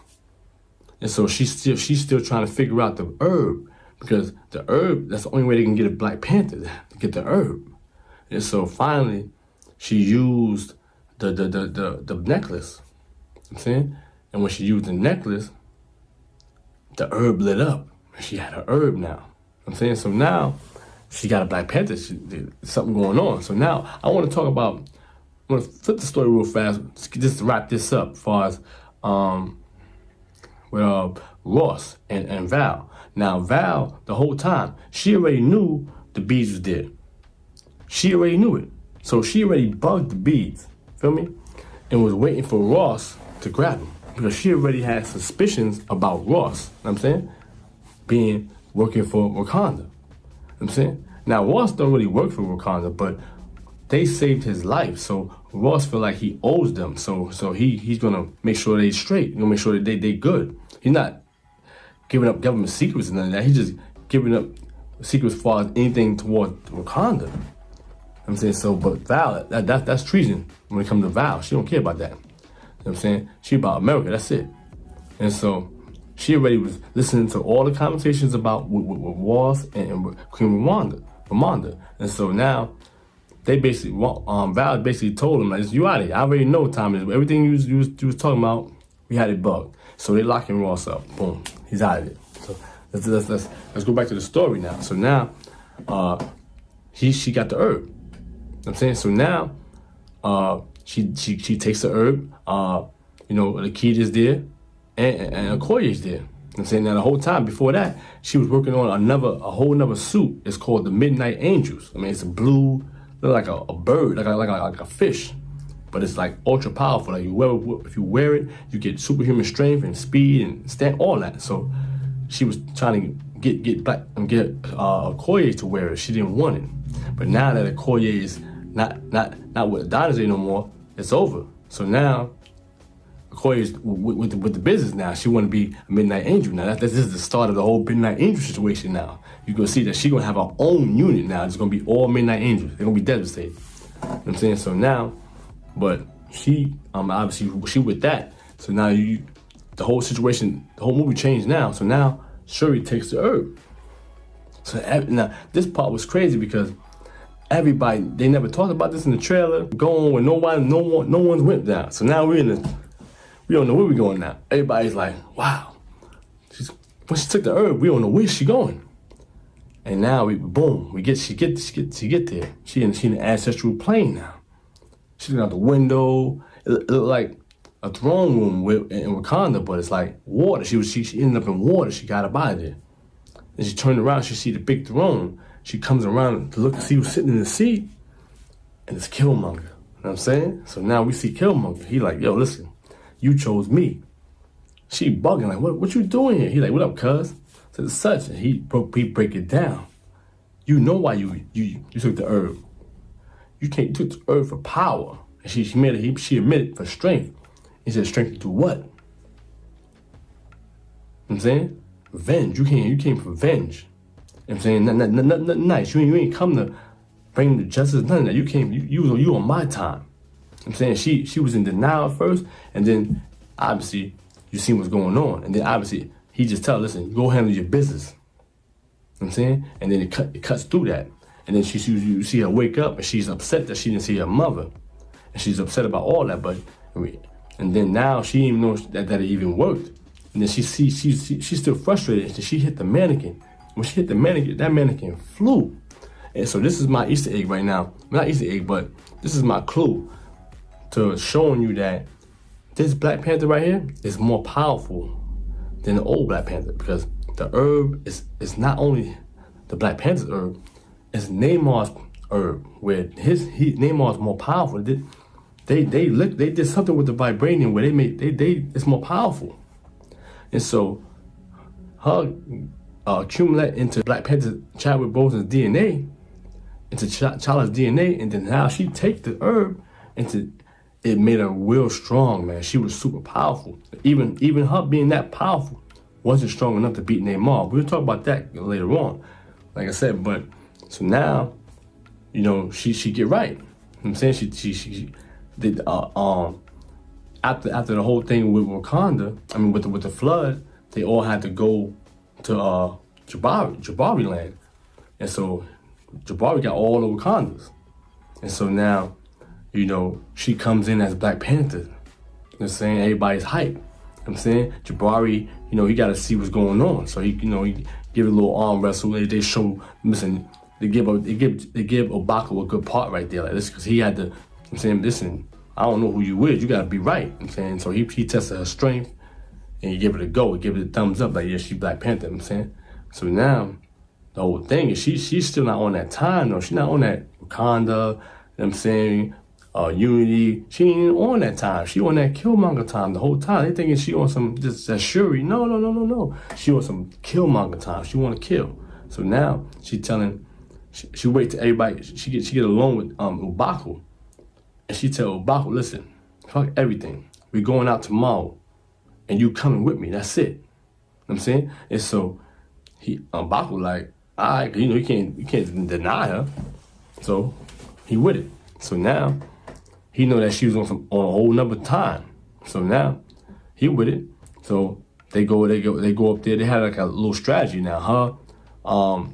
And so she's still trying to figure out the herb, because the herb, that's the only way they can get a Black Panther, to get the herb. And so finally, she used the necklace. You know what I'm saying? And when she used the necklace, the herb lit up. She had her herb now. You know what I'm saying? So now she got a Black Panther. There's something going on. So now I want to talk about, I want to flip the story real fast, just to wrap this up as far as with Ross and Val. Now Val, the whole time, she already knew the beads was there. She already knew it. So she already bugged the beads, feel me? And was waiting for Ross to grab him, because she already had suspicions about Ross, you know what I'm saying? Working for Wakanda. You know what I'm saying? Now Ross don't really work for Wakanda, but they saved his life. So Ross feel like he owes them. So he's gonna make sure they straight. He's gonna make sure that they good. He's not giving up government secrets and none of that. He's just giving up secrets as far as anything toward Wakanda. You know what I'm saying? So, but Val, that's treason when it comes to Val. She don't care about that. You know what I'm saying? She about America, that's it. And so she already was listening to all the conversations about with Ross and Queen Ramonda. And so now they basically, Val basically told him, like, you out of here. I already know what time it is. Everything you was talking about, we had it bugged. So they locking Ross up. Boom, he's out of it. So let's go back to the story now. So now, she got the herb. You know what I'm saying? So now, she takes the herb. You know, the kid is there, and Okoye is there. You know what I'm saying? Now the whole time before that, she was working on a whole nother suit. It's called the Midnight Angels. I mean, it's a blue, look like a bird, like a fish, but it's like ultra powerful. Like if you wear it, you get superhuman strength and speed and all that. So she was trying to get Okoye to wear it. She didn't want it, but now that Okoye is not with Adonis no more, it's over. So now Okoye is with the business now. She want to be a Midnight Angel now. This is the start of the whole Midnight Angel situation now. You're going to see that she's going to have her own unit now. It's going to be all Midnight Angels. They're going to be devastated. You know what I'm saying? So now, but she, obviously, she with that. So now the whole situation, the whole movie changed now. So now Shuri takes the herb. So now this part was crazy because everybody, they never talked about this in the trailer. Going with no one's went down. So now we don't know where we're going now. Everybody's like, wow. When she took the herb, we don't know where she going. And now she get there. She in the ancestral plane now. She's looking out the window. It looked like a throne room in Wakanda, but it's like water. She ended up in water. She got up out of there. And she turned around, she see the big throne. She comes around to look and see who's sitting in the seat. And it's Killmonger. You know what I'm saying? So now we see Killmonger. He like, yo, listen, you chose me. She bugging like, what you doing here? He like, what up, cuz? Said such. And he break it down. You know why you took the herb. You took the herb for power. And she admitted for strength. He said, strength to do what? You know what I'm saying? Revenge. You came for revenge. You know what I'm saying? Nothing nice. You ain't come to bring the justice, none of that. You on my time. You know what I'm saying? She was in denial at first, and then obviously you see what's going on. And then obviously he just tell her, listen, go handle your business. You know what I'm saying? And then it cuts through that. And then you see her wake up and she's upset that she didn't see her mother. And she's upset about all that, and then now she didn't even know that it even worked. And then she's still frustrated. And she hit the mannequin. When she hit the mannequin, that mannequin flew. And so this is my Easter egg right now. Not Easter egg, but this is my clue to showing you that this Black Panther right here is more powerful than the old Black Panther, because the herb is not only the Black Panther's herb, it's Namor's herb, where Namor is more powerful. They did something with the vibranium where it's more powerful. And so her accumulate into Black Panther Chadwick Boseman's DNA, into T'Challa's DNA, and then how she take the herb into it made her real strong, man. She was super powerful. Even her being that powerful wasn't strong enough to beat Namor. We'll talk about that later on, like I said. But so now, you know, she get right. You know what I'm saying she did after the whole thing with Wakanda. I mean, with the flood, they all had to go to Jabari land, and so Jabari got all the Wakandas, and so now, you know, she comes in as Black Panther. You know what I'm saying? Everybody's hype. You know what I'm saying? Jabari, you know, he got to see what's going on. So he, you know, he give a little arm wrestle. They show, listen, they give M'Baku a good part right there, like this, because he had to. You know what I'm saying, listen, I don't know who you is. You got to be right. You know what I'm saying, so he tested her strength, and he give it a go. He give it a thumbs up, like, yeah, she Black Panther. You know what I'm saying, so now the whole thing is she's still not on that time though. She's not on that Wakanda. You know what I'm saying? Unity, she ain't even on that time. She on that Killmonger time the whole time. They thinking she on some just that Shuri. No. She on some Killmonger time. She want to kill. So now she telling, she wait till everybody. She get along with M'Baku, and she tell M'Baku, listen, fuck everything. We going out tomorrow, and you coming with me. That's it. You know what I'm saying? And so M'Baku like, all right, you know, you can't deny her. So he with it. So now he know that she was on a whole nother time. So now he with it. So they go up there. They had like a little strategy now. Her,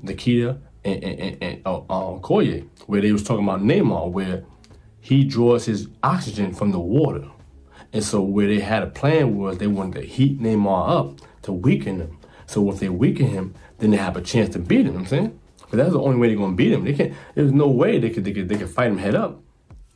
Nikita, and Koye, where they was talking about Namor, where he draws his oxygen from the water. And so where they had a plan was they wanted to heat Namor up to weaken him. So if they weaken him, then they have a chance to beat him. You know what I'm saying? But that's the only way they're gonna beat him. They can't. There's no way they could fight him head up.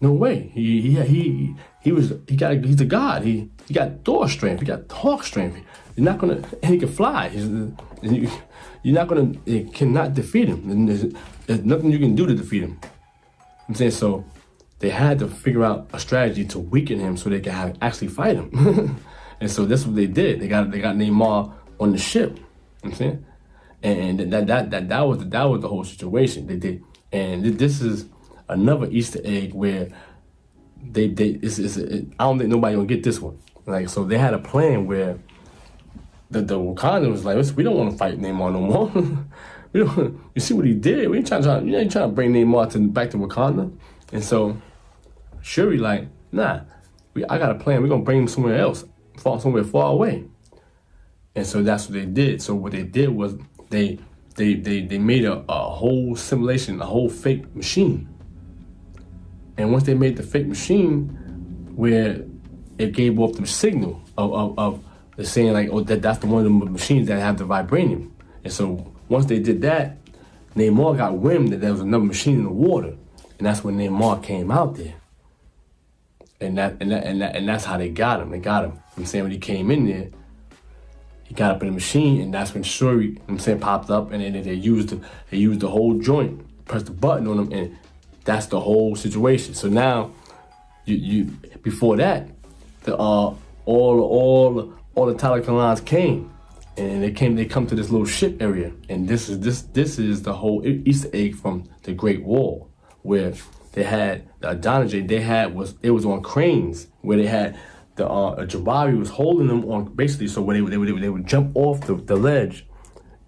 No way. He's a god. He got Thor strength. He got Hawk strength. You're not gonna. And he can fly. You're not gonna. It cannot defeat him. There's nothing you can do to defeat him. I'm saying, so they had to figure out a strategy to weaken him so they can actually fight him. And so that's what they did. They got Namor on the ship. You know what I'm saying, and that was the whole situation. They did, and this is another Easter egg where I don't think nobody gonna get this one. Like, so they had a plan where the Wakanda was like, we don't want to fight Namor no more. We don't. You see what he did? We ain't trying to bring Namor back to Wakanda. And so Shuri like, nah, I got a plan. We're gonna bring him somewhere else, somewhere far away. And so that's what they did. So what they did was they made a whole simulation, a whole fake machine. And once they made the fake machine, where it gave off the signal of the saying like, oh, that's the one of the machines that have the vibranium. And so once they did that, Namor got wind that there was another machine in the water, and that's when Namor came out there. And that's how they got him. They got him. I'm saying, when he came in there, he got up in the machine, and that's when Shuri, I'm saying, popped up, and then they used the whole joint, pressed the button on him, and that's the whole situation. So now, you before that, all the Talakalans came, and they come to this little ship area, and this is the whole Easter egg from the Great Wall, where they had the Adonijah. It was on cranes, where they had the Jabari was holding them on, basically, so when they would jump off the ledge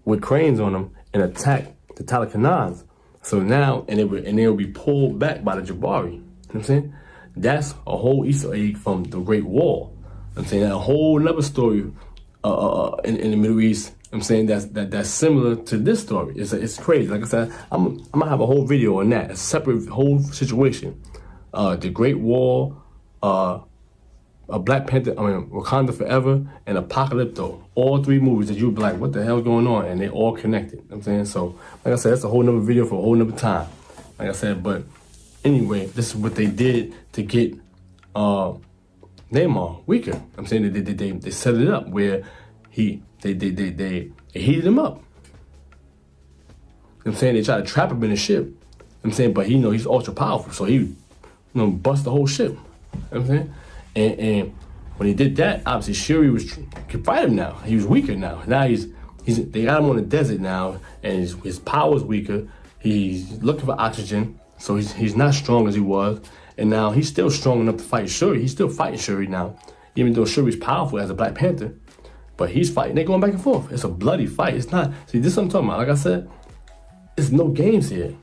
with cranes on them and attack the Talakanans. So now, and they would be pulled back by the Jabari. You know what I'm saying? That's a whole Easter egg from the Great Wall. I'm saying, that a whole other story in the Middle East. I'm saying that's similar to this story. It's crazy. Like I said, I'm gonna have a whole video on that, a separate whole situation. The Great Wall, a Black Panther, Wakanda Forever, and Apocalypto. All three movies that you'd be like, what the hell's going on? And they all connected. You know what I'm saying? So, like I said, that's a whole nother video for a whole nother time. Like I said, but anyway, this is what they did to get Namor weaker. You know what I'm saying, they set it up where they heated him up. You know what I'm saying? They tried to trap him in the ship. You know what I'm saying, but he's ultra powerful, so he bust the whole ship. You know what I'm saying? And when he did that, obviously Shuri could fight him now. He was weaker now. Now they got him on the desert now, and his power's weaker. He's looking for oxygen, so he's not strong as he was. And now he's still strong enough to fight Shuri. He's still fighting Shuri now, even though Shuri's powerful as a Black Panther. But he's fighting. They're going back and forth. It's a bloody fight. It's not. See, this is what I'm talking about. Like I said, there's no games here.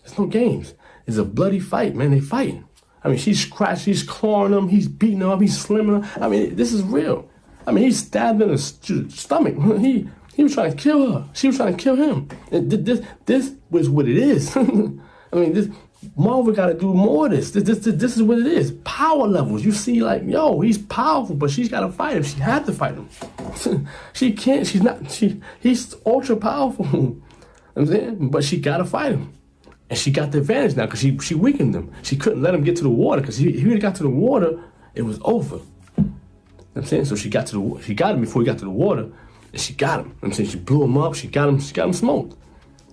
There's no games. It's a bloody fight, man. They fighting. I mean, she's scratched, she's clawing him, he's beating her up, he's slimming her. I mean, this is real. I mean, he stabbed her in the stomach. He was trying to kill her. She was trying to kill him. This was what it is. I mean, Marvel got to do more of this. This is what it is. Power levels. You see, like, yo, he's powerful, but she's got to fight him. She had to fight him. She can't. He's ultra powerful. You know what I'm saying, but she got to fight him. And she got the advantage now because she weakened him. She couldn't let him get to the water because if he got to the water, it was over. You know what I'm saying? So she got him before he got to the water, and she got him. You know what I'm saying? She blew him up. She got him smoked. You know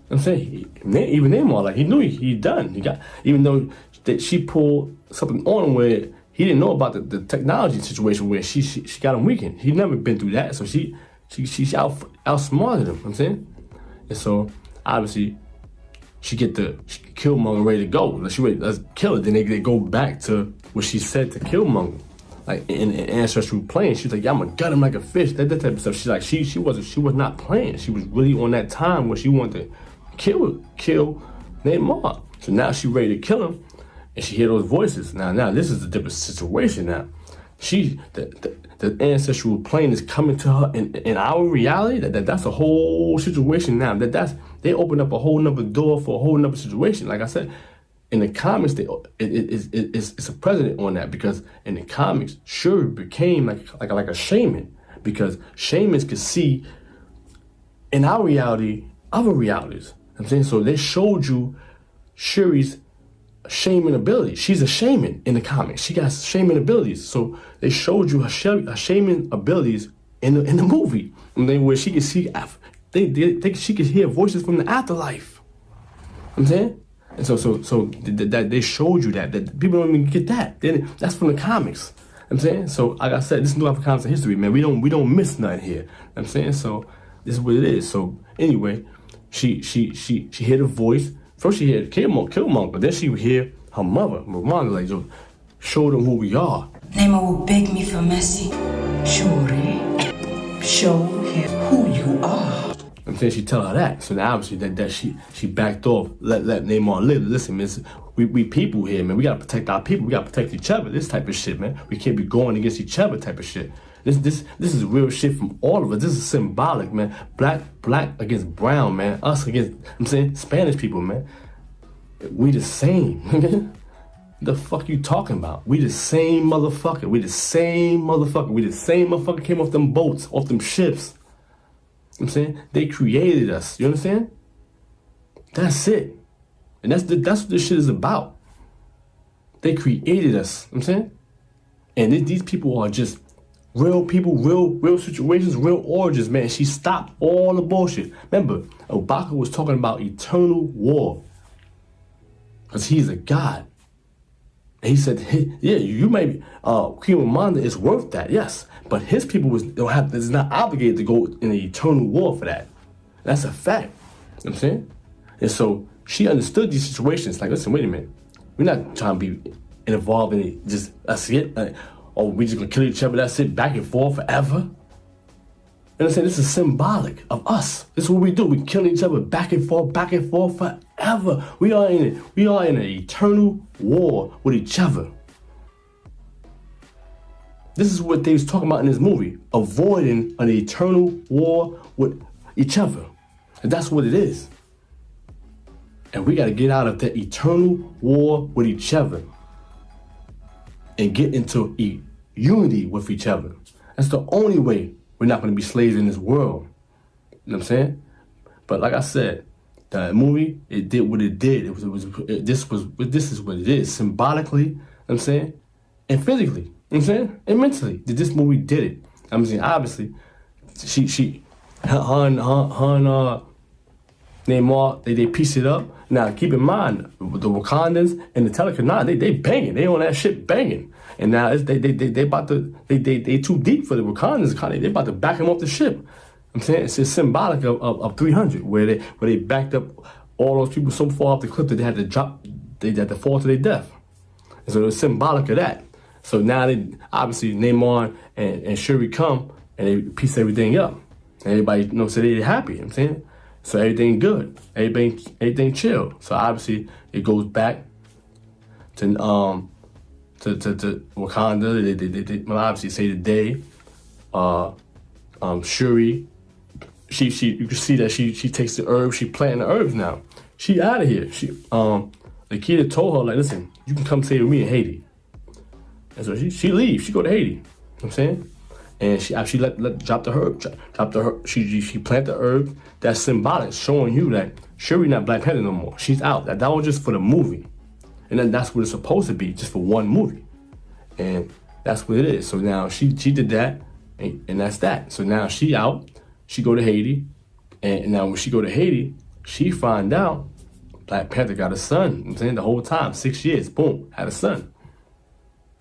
what I'm saying? Even Namor, like, he knew he done. Even though she pulled something on him where he didn't know about the technology situation where she got him weakened. He'd never been through that, so she outsmarted him. You know what I'm saying? And so obviously, she get the Killmonger ready to go. Let's kill it. Then they go back to what she said to Killmonger, like in ancestral plane. She's like, "Yeah, I'm gonna gut him like a fish." That type of stuff. She's like, she was not playing. She was really on that time where she wanted to kill Namor. So now she ready to kill him, and she hear those voices. Now this is a different situation. Now the ancestral plane is coming to her in our reality. That's a whole situation now. They open up a whole nother door for a whole nother situation. Like I said, in the comics, it's a precedent on that because in the comics, Shuri became like a shaman because shamans could see in our reality other realities. You know what I'm saying, so they showed you Shuri's shaman ability. She's a shaman in the comics. She got shaman abilities. So they showed you her shaman abilities in the movie, and then where she could see she could hear voices from the afterlife. You know what I'm saying, and so that they showed you that people don't even get that. Then that's from the comics. You know what I'm saying, so like I said, this is NewAlphaComicsAndHistory, man. We don't miss nothing here. You know what I'm saying, so this is what it is. So anyway, she hear the voice. First she heard Killmonger, but then she would hear her mother, Miranda, like, yo, show them who we are. Namor will beg me for mercy. Shuri, show him who you are. I'm saying she tell her that. So now obviously that she backed off, let Namor live. Listen, man, we people here, man. We gotta protect our people. We gotta protect each other. This type of shit, man. We can't be going against each other type of shit. This is real shit from all of us. This is symbolic, man. Black against brown, man. Us against, I'm saying, Spanish people, man. We the same. The fuck you talking about? We the same motherfucker. We the same motherfucker came off them boats, off them ships. You know what I'm saying? They created us. You understand? That's it. And that's what this shit is about. They created us. You know what I'm saying? And these people are just real people, real situations, real origins, man. She stopped all the bullshit. Remember, Obaka was talking about eternal war. Because he's a god. And he said, hey, yeah, you may be, Queen Ramonda is worth that, yes. But his people is not obligated to go in an eternal war for that. That's a fact. You know what I'm saying? And so she understood these situations. Like, listen, wait a minute. We're not trying to be involved in it. Just, that's it. We just gonna kill each other, that's it, back and forth forever. You know what I'm saying? This is symbolic of us. This is what we do. We kill each other back and forth forever. We are in an eternal war with each other. This is what they was talking about in this movie, avoiding an eternal war with each other. And that's what it is. And we gotta get out of that eternal war with each other and get into unity with each other. That's the only way we're not gonna be slaves in this world. You know what I'm saying? But like I said, the movie, it did what it did. This is what it is. Symbolically, you know what I'm saying? And physically, you know what I'm saying? And mentally, this movie did it. I'm saying, obviously, her and Namor, they piece it up. Now, keep in mind, the Wakandans and the Telekanai, they banging. They on that shit banging. And now they about to, they too deep for the Wakandans. They about to back them off the ship. I'm saying it's just symbolic of 300, where they backed up all those people so far off the cliff that they had to drop, they had to fall to their death. And so it's symbolic of that. So now they, obviously, Namor and Shuri come and they piece everything up. And everybody, so they're happy, you know what I'm saying? So everything good, everything chill. So obviously it goes back to Wakanda. They obviously say today, Shuri, you can see that she takes the herbs, she planting the herbs now. She out of here. Nikita told her, like, listen, you can come stay with me in Haiti. And so she leaves, she go to Haiti. You know what I'm saying? And she actually drop the herb. She plant the herb. That's symbolic, showing you that Shuri not Black Panther no more. She's out. That was just for the movie, and then that's what it's supposed to be, just for one movie, and that's what it is. So now she did that, and that's that. So now she out. She go to Haiti, and now when she go to Haiti, she find out Black Panther got a son. You know what I'm saying, the whole time, 6 years, boom, had a son.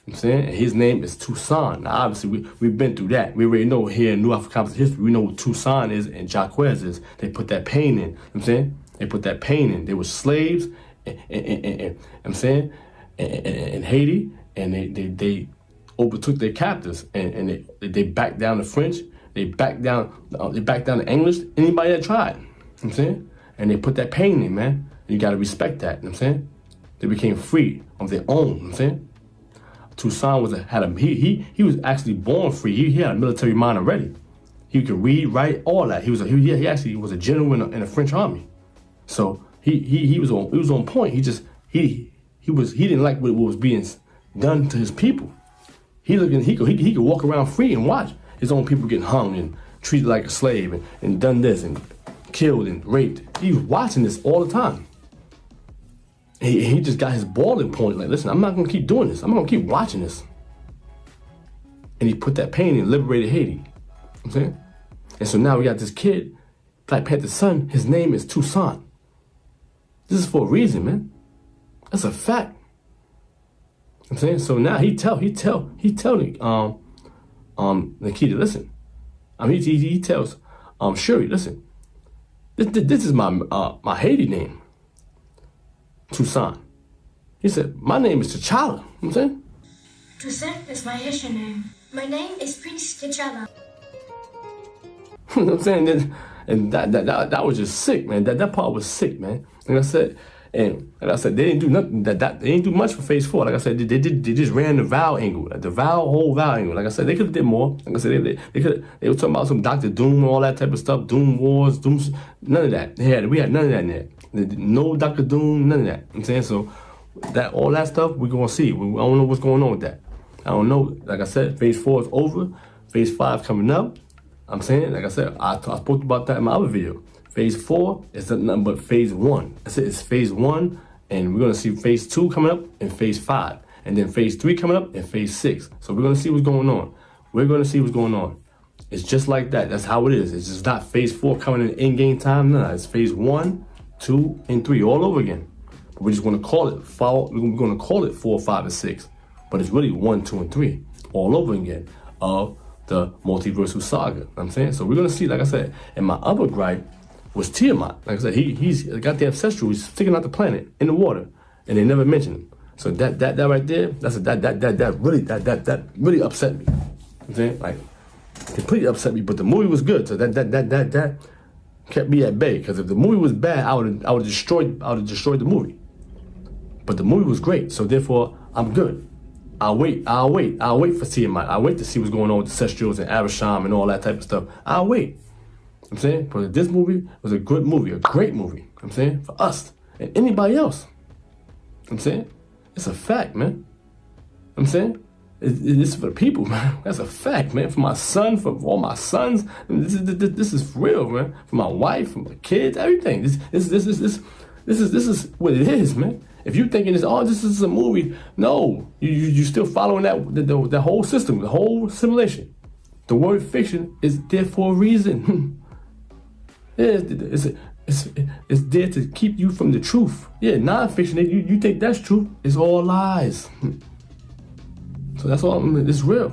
You know what I'm saying? And his name is Toussaint. Now, obviously, we've been through that. We already know here in NewAlphaComicsAndHistory, we know what Toussaint is and Jaquez is. They put that pain in. You know what I'm saying? They put that pain in. They were slaves, I'm saying, in Haiti, and they overtook their captors, and they backed down the French. They backed down the English. Anybody that tried. You know what I'm saying? And they put that pain in, man. You got to respect that. You know what I'm saying? They became free of their own. You know what I'm saying? Toussaint he was actually born free. He had a military mind already. He could read, write, all that. He actually was a general in the French army. So he was on point. He didn't like what was being done to his people. He could walk around free and watch his own people getting hung and treated like a slave and done this and killed and raped. He was watching this all the time. He just got his boiling point. Like, listen, I'm not gonna keep doing this. I'm gonna keep watching this. And he put that pain in, liberated Haiti. You know what I'm saying? And so now we got this kid, Black Panther's son. His name is Toussaint. This is for a reason, man. That's a fact. You know what I'm saying? So now he tell Nikita, listen. He tells Shuri, listen. This is my Haiti name. Toussaint. He said, my name is T'Challa. You know what I'm saying? Toussaint is my Haitian name. My name is Prince T'Challa. You know what I'm saying? And that was just sick, man. That part was sick, man. Like I said, they didn't do nothing. They didn't do much for Phase 4. Like I said, they just ran the Val angle, whole Val angle. Like I said, they could have did more. Like I said, they were talking about some Dr. Doom and all that type of stuff, Doom Wars, none of that. We had none of that in there. No Dr. Doom, none of that. You know what I'm saying? So all that stuff we're gonna see. I don't know what's going on with that. I don't know. Like I said, Phase 4 is over. Phase 5 coming up. I'm saying, like I said, I spoke about that in my other video. Phase 4 is nothing but Phase 1. I said it's Phase 1, and we're gonna see Phase 2 coming up and Phase 5, and then Phase 3 coming up and Phase 6. So we're gonna see what's going on. We're gonna see what's going on. It's just like that. That's how it is. It's just not Phase 4 coming in game time. No, it's Phase 1, 2, and 3 all over again. But we're just gonna call it we're gonna call it 4, 5, and 6. But it's really 1, 2, and 3 all over again of the multiversal saga. You know what I'm saying? So we're gonna see, like I said, and my other gripe was Tiamat. Like I said, he's got the ancestral. He's sticking out the planet in the water, and they never mention him. So that right there, that really upset me. You know what I'm saying? Like, completely upset me. But the movie was good, so that kept me at bay. Because if the movie was bad, I would have destroyed the movie. But the movie was great, so therefore I'm good. I'll wait for Tiamat. I'll wait to see what's going on with the Cestrals and Avisham and all that type of stuff. I'll wait. You know what I'm saying? But this movie was a good movie, a great movie. You know what I'm saying? For us and anybody else. You know what I'm saying? It's a fact, man. You know what I'm saying? It's for the people, man. That's a fact, man. For my son, for all my sons. This is real, man. For my wife, for my kids, everything. This is what it is, man. If you're thinking this is a movie, no, you're still following the whole system, the whole simulation. The word fiction is there for a reason. It's It's there to keep you from the truth. Yeah, nonfiction, you think that's true. It's all lies. So that's all, it's real.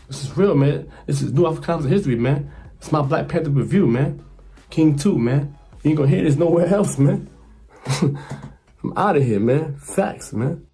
This is real, man. This is New Alpha Comics and History, man. It's my Black Panther review, man. King 2, man. You ain't gonna hear this nowhere else, man. I'm out of here, man. Facts, man.